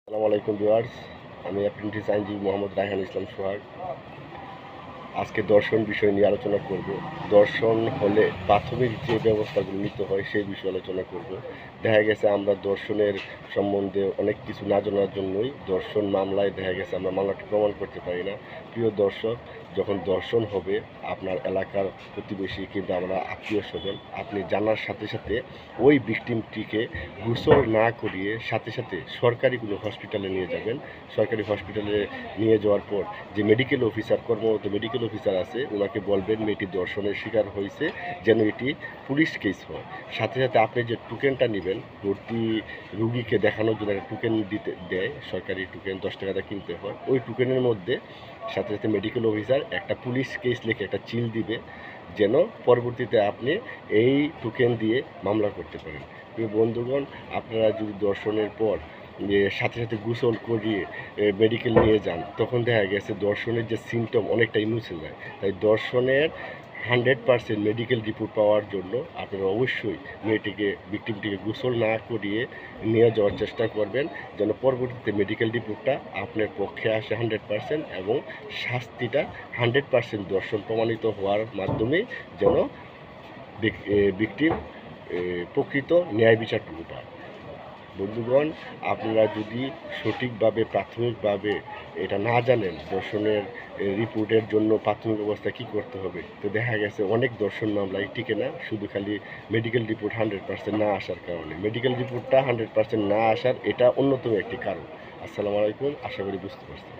আসসালামু আলাইকুম ভিউয়ার্স, আমি অ্যাপ্রেন্টিস আইনজীবী মোহাম্মদ রায়হান ইসলাম সোহাগ। আজকে দর্শন বিষয় নিয়ে আলোচনা করব। দর্শন হলে প্রাথমিক যে ব্যবস্থাগুলো নিতে হয় সেই বিষয়ে আলোচনা করব। দেখা গেছে আমরা দর্শনের সম্বন্ধে অনেক কিছু না জানার জন্যই দর্শন মামলায় দেখা গেছে আমরা মামলাটি প্রমাণ করতে পারি না। প্রিয় দর্শক, যখন দর্শন হবে আপনার এলাকার প্রতিবেশী কিংবা আমরা আত্মীয় স্বজন, আপনি জানার সাথে সাথে ওই ভিকটিমটিকে গোসল না করিয়ে সাথে সাথে সরকারি কোনো হসপিটালে নিয়ে যাবেন। সরকারি হসপিটালে নিয়ে যাওয়ার পর যে মেডিকেল অফিসার, কর্মরত মেডিকেল অফিসার আছে, ওনাকে বলবেন মেয়েটি দর্শনের শিকার হয়েছে, যেন এটি পুলিশ কেস হয়। সাথে সাথে আপনি যে টোকেনটা নেবেন, ভর্তি রুগীকে দেখানোর জন্য একটা টোকেন দিতে দেয়, সরকারি টোকেন 10 টাকাটা কিনতে হয়। ওই টোকেনের মধ্যে সাথে সাথে মেডিকেল অফিসার একটা পুলিশ কেস লিখে একটা চিল দিবে, যেন পরবর্তীতে আপনি এই টোকেন দিয়ে মামলা করতে পারেন। প্রিয় বন্ধুগণ, আপনারা যদি দর্শনের পর সাথে সাথে গোসল করিয়ে মেডিকেল নিয়ে যান, তখন দেখা গেছে দর্শনের যে সিমটম অনেকটাই মুছে যায়। তাই দর্শনের 100% মেডিকেল রিপোর্ট পাওয়ার জন্য আপনারা অবশ্যই ভিকটিমটিকে গোসল না করিয়ে নিয়ে যাওয়ার চেষ্টা করবেন, যেন পরবর্তীতে মেডিকেল রিপোর্টটা আপনার পক্ষে আসে 100%, এবং শাস্তিটা 100% দর্শন প্রমাণিত হওয়ার মাধ্যমে যেন ভিকটিম প্রকৃত ন্যায় বিচারটুকু পায়। বন্ধুগণ, আপনারা যদি সঠিকভাবে প্রাথমিকভাবে এটা না জানেন দর্শনের রিপোর্টের জন্য প্রাথমিক অবস্থা কী করতে হবে, তো দেখা গেছে অনেক দর্শন মামলায় টিকে না, শুধু খালি মেডিকেল রিপোর্ট 100% না আসার কারণে। মেডিকেল রিপোর্টটা 100% না আসার এটা অন্যতম একটি কারণ। আসসালামু আলাইকুম, আশা করি বুঝতে পারছেন।